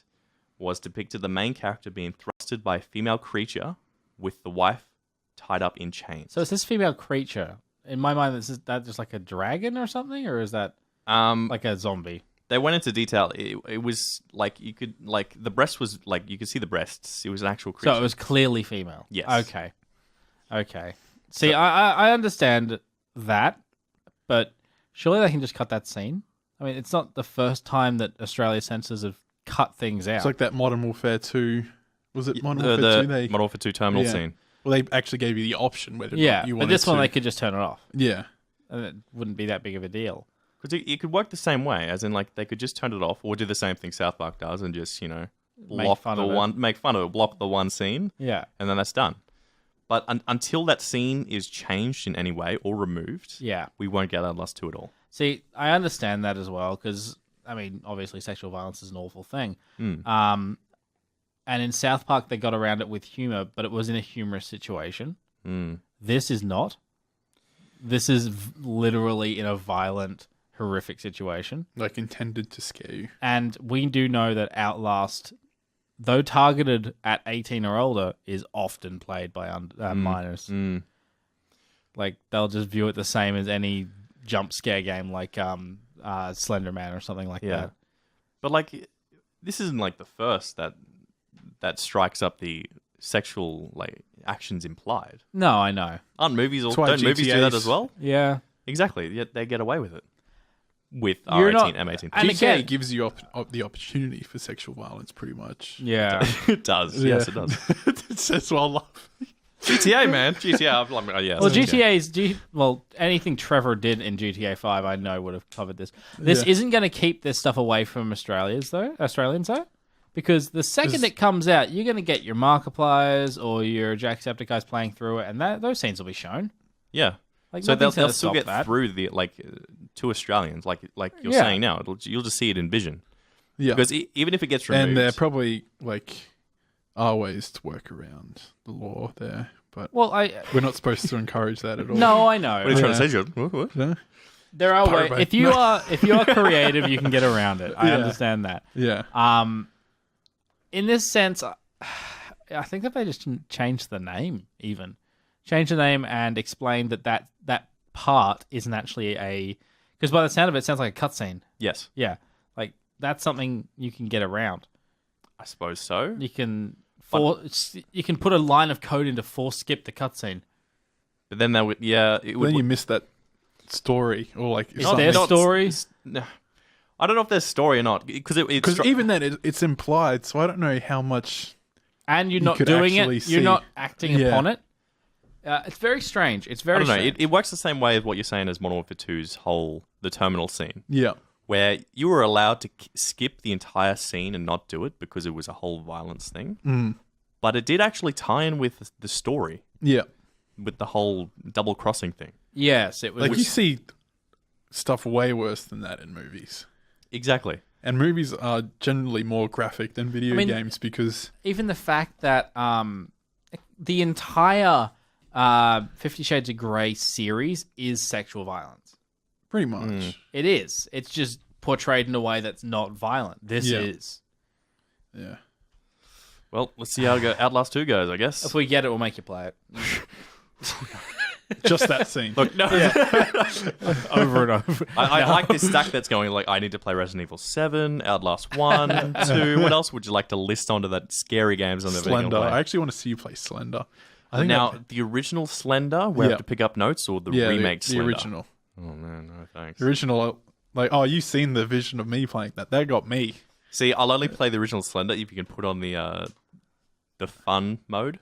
was depicted the main character being thrusted by a female creature with the wife tied up in chains. So is this female creature? In my mind, is that just like a dragon or something, or is that like a zombie? They went into detail. It was like you could the breast was like you could see the breasts. It was an actual creature. So it was clearly female. Yes. Okay. See, I understand that, but surely they can just cut that scene. I mean, it's not the first time that Australia censors have cut things out. It's like that Modern Warfare 2. Was it Modern Warfare 2? The Modern Warfare 2 terminal scene. Well, they actually gave you the option whether yeah, you but wanted this one to. they could just turn it off, Yeah. and it wouldn't be that big of a deal. Because it could work the same way, as in like they could just turn it off or do the same thing South Park does and just block make fun of it, block the one scene, Yeah. and then that's done. But until that scene is changed in any way or removed, Yeah. we won't get Outlast 2 at all. See, I understand that as well, because, I mean, obviously sexual violence is an awful thing. Mm. And in South Park, they got around it with humor, but it was in a humorous situation. Mm. This is not. This is literally in a violent, horrific situation. Like intended to scare you. And we do know that Outlast, though targeted at 18 or older, is often played by minors. Mm. Like, they'll just view it the same as any jump scare game like Slender Man or something like that. But like, this isn't like the first that strikes up the sexual actions implied. No, I know. Aren't movies That's why don't movies do that GTA's as well? Yeah. Exactly. Yet they get away with it with You're R18, not- M18. And GTA again- gives you the opportunity for sexual violence, pretty much. Yeah. It does. Yeah. Yes, it does. It says well love. GTA, man. GTA. I'm like, oh, yeah. Well, that's GTA's anything Trevor did in GTA 5, I know would have covered this. This Yeah. isn't going to keep this stuff away from Australians though, because the second it comes out, you're going to get your Markipliers or your Jacksepticeyes playing through it, and those scenes will be shown. Yeah. Like, So they'll nothing's gonna still stop get that. through the to Australians, like you're Yeah. saying now. You'll just see it in vision Yeah. because even if it gets removed, And there probably are ways to work around the law there, but Well, we're not supposed to encourage that at all. no, I know. what are you trying to Yeah. say, John? What? No? There are ways. Pirate. If you are creative, you can get around it. I Yeah. understand that. Yeah. In this sense, I think that they just changed the name, change the name and explain that part isn't actually because by the sound of it, it sounds like a cutscene. Yes, Yeah, like that's something you can get around. I suppose so. You can put a line of code in to force skip the cutscene. But then it would. Then you miss that story, or Is something. there story? No. I don't know if there's story or not because Because even then, it's implied, so I don't know how much. And you're You not could doing actually it. You're see- not acting Yeah. upon it. It's very strange. It's I very don't know. strange. It works the same way as what you're saying as Modern Warfare 2's the terminal scene, Yeah. where you were allowed to skip the entire scene and not do it because it was a whole violence thing. Mm. But it did actually tie in with the story, Yeah. with the whole double crossing thing. Yes, it was. You see stuff way worse than that in movies. Exactly. And movies are generally more graphic than video I mean- games because Even the fact that the entire 50 Shades of Grey series is sexual violence. pretty much. It is. It's just portrayed in a way that's not violent. This Yeah. is. Yeah. Well, let's see how Outlast 2 goes, I guess. If we get it, we'll make you play it. Just that scene. Look, no. Over and over. I like this stack that's going, I need to play Resident Evil 7, Outlast 1, 2. What else would you like to list onto that scary games on the Slender. Play? I actually want to see you play Slender. I think Now, that- the original Slender, we have to pick up notes, or the remake the Slender? original. Oh, man, no thanks. The original, you've seen the vision of me playing that. That got me. See, I'll only play the original Slender if you can put on the fun mode.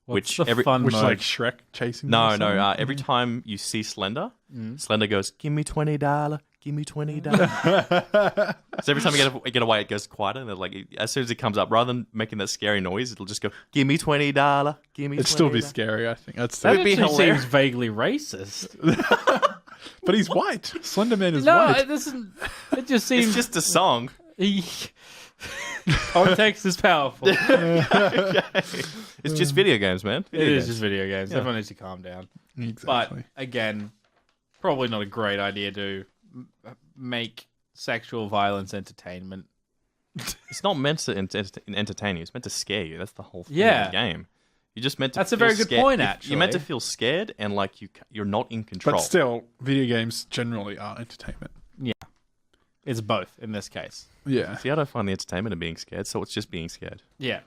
What's Which the fun Which mode? like Shrek chasing. No, them or no. something? Every time you see Slender, Slender goes, "Give me $20, give me $20." So every time you get away, it goes quieter. And then, as soon as it comes up, rather than making that scary noise, it'll just go, "Give me $20, give me." It'd still be scary. I think that's That It'd be actually hilarious. seems vaguely racist. But he's white. Slender Man is No, white. it doesn't. It just seems It's just a song. context is powerful. It's just video games, man. It is just video games. Everyone needs to calm down. Exactly. But again, probably not a great idea to make sexual violence entertainment. It's not meant to entertain you. It's meant to scare you. That's the whole thing Yeah. of the game. You're just meant to. That's a feel very good scared. point, You're meant to actually. feel scared and like you're not in control. But still, video games generally are entertainment. Yeah. It's both in this case. Yeah. See, I don't find the entertainment of being scared, so it's just being scared. Yeah.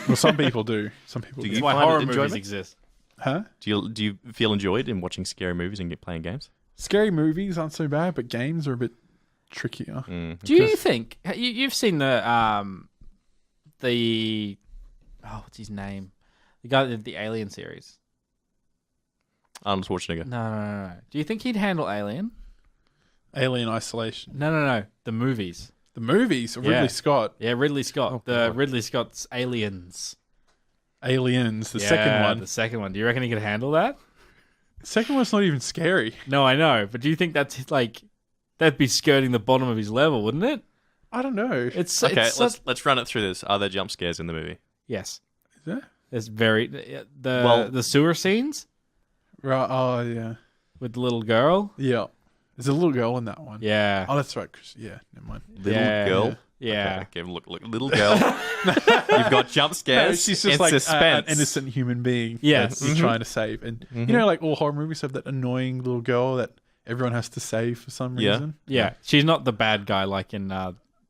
Well, some people do. Some people Do do. you That's why find horror it movies enjoyment? exist. Huh? Do you feel enjoyed in watching scary movies and playing games? Scary movies aren't so bad, but games are a bit trickier. Do you think you've seen the what's his name? The guy that did the Alien series. Arnold Schwarzenegger. No. Do you think he'd handle Alien? Alien Isolation. No. The movies. The movies, Ridley Yeah. Scott. Yeah, Ridley Scott. Oh, the God. Ridley Scott's Aliens. Aliens, the second one. The second one. Do you reckon he could handle that? The second one's not even scary. No, I know. But do you think that's like that'd be skirting the bottom of his level, wouldn't it? I don't know. It's Okay, it's let's run it through this. Are there jump scares in the movie? yes. Is there? It's very the sewer scenes Right. Oh, yeah. with the little girl. Yeah. There's a little girl in that one. Yeah. Oh, that's right. Yeah, never mind. Little Yeah. girl. Yeah. Okay, look, little girl. You've got jump scares. No, she's just and like an suspense. innocent human being Yes. that he's trying to save. And you know, like all horror movies have that annoying little girl that everyone has to save for some Yeah. reason. Yeah. She's not the bad guy like in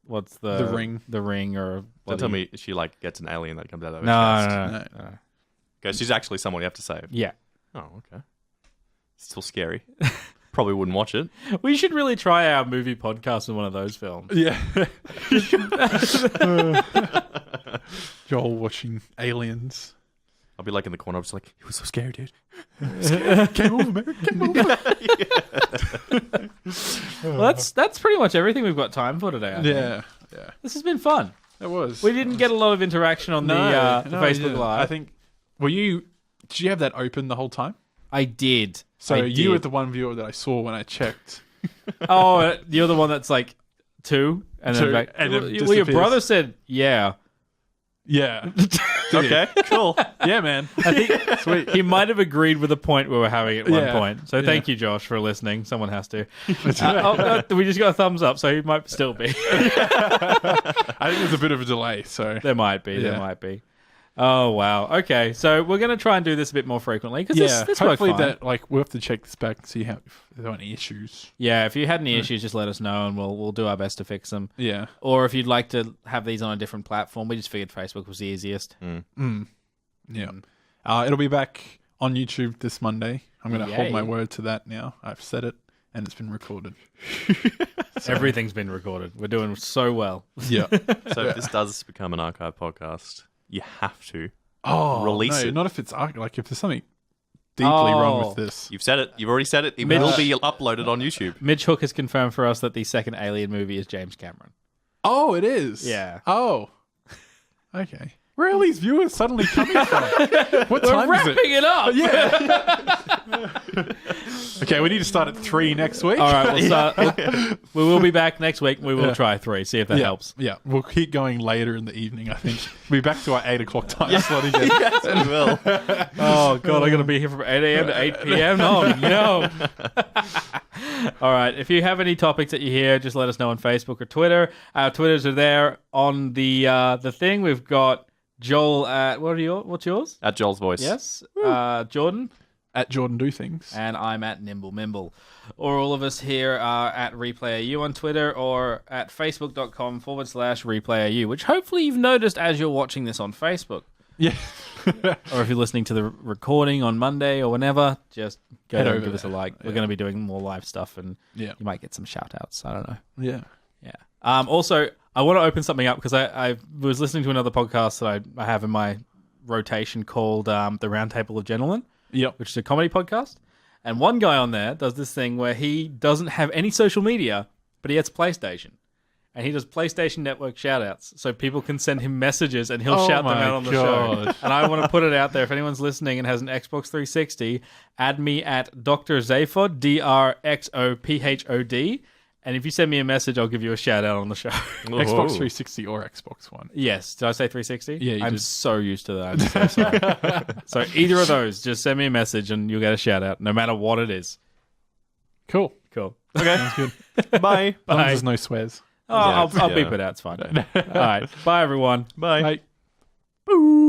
what's The Ring. The Ring or Don't tell me she like gets an alien that comes out of her No, chest. no. Okay, she's actually someone you have to save. Yeah. Oh, okay. Still scary. Probably wouldn't watch it. We should really try our movie podcast in one of those films. Yeah. Joel watching Aliens. I'll be like in the corner, just like, it was so scary, dude. Game over, man. Game over. Well, that's pretty much everything we've got time for today. I think. Yeah. Yeah. This has been fun. It was. We didn't get a lot of interaction on the Facebook Live. I think. Did you have that open the whole time? I did. So I you did. were the one viewer that I saw when I checked. Oh, you're the one that's like 2, and then Two, back. and it Well, your disappears. brother said, "Yeah." Yeah. Okay, cool. Yeah, man. I think Sweet. he might have agreed with the point we were having at one Yeah. point. So Yeah. thank you, Josh, for listening. Someone has to. We just got a thumbs up, so he might still be. I think there's a bit of a delay, so. There might be. There Yeah. might be. Oh wow. Okay, so we're gonna try and do this a bit more frequently because this worked hopefully fine. that we'll have to check this back and see if there are any issues. Yeah, if you had any issues, just let us know and we'll do our best to fix them. Yeah. Or if you'd like to have these on a different platform, we just figured Facebook was the easiest. Yeah. It'll be back on YouTube this Monday. I'm going to hold Yay. my word to that now. I've said it and it's been recorded. Everything's been recorded. We're doing so well. Yeah. So if this does become an archive podcast, you have to. Oh, Release no, it. not if it's like if there's something deeply wrong with this. You've said it. You've already said it. It Mitch- will be uploaded on YouTube. Mitch Hook has confirmed for us that the second Alien movie is James Cameron. Oh, it is. Yeah. Oh. Okay. Where are these viewers suddenly coming from? What time is it? Wrapping it up. Yeah. Okay, we need to start at 3 next week. All right, we'll start. We will be back next week. We will try 3. See if that helps. Yeah, we'll keep going later in the evening, I think. We'll be back to our 8 o'clock time slot again. Yes, we will. Oh god, I got to be here from 8 a.m. to 8 p.m. Oh no. All right, if you have any topics that you hear, just let us know on Facebook or Twitter. Our Twitters are there on the thing. We've got Joel at what's yours? At Joel's voice. Yes, Jordan. At Jordan Do Things. And I'm at Nimble Mimble. Or all of us here are at ReplayAU on Twitter or at facebook.com/ReplayAU, which hopefully you've noticed as you're watching this on Facebook. Yeah. Or if you're listening to the recording on Monday or whenever, just go Head there and over give us a there. like. We're going to be doing more live stuff and Yeah. you might get some shout outs. I don't know. Yeah. Yeah. Also, I want to open something up because I was listening to another podcast that I have in my rotation called The Roundtable of Gentlemen, Yep. which is a comedy podcast. And one guy on there does this thing where he doesn't have any social media, but he has a PlayStation. and he does PlayStation Network shout-outs, so people can send him messages and he'll shout them out on the show. And I want to put it out there. If anyone's listening and has an Xbox 360, add me at Dr. Zaphod, DRXOPHOD. And if you send me a message, I'll give you a shout-out on the show. Xbox 360 or Xbox One. Yes. Did I say 360? Yeah, you I'm did. so used to that. I'm so sorry. So either of those, just send me a message and you'll get a shout-out, no matter what it is. Cool. Cool. Okay. Sounds good. Bye. As long as Bye. there's no swears. Oh, Yeah, I'll yeah. beep it out. It's fine. All right. Bye, everyone. Bye. Bye. Boo.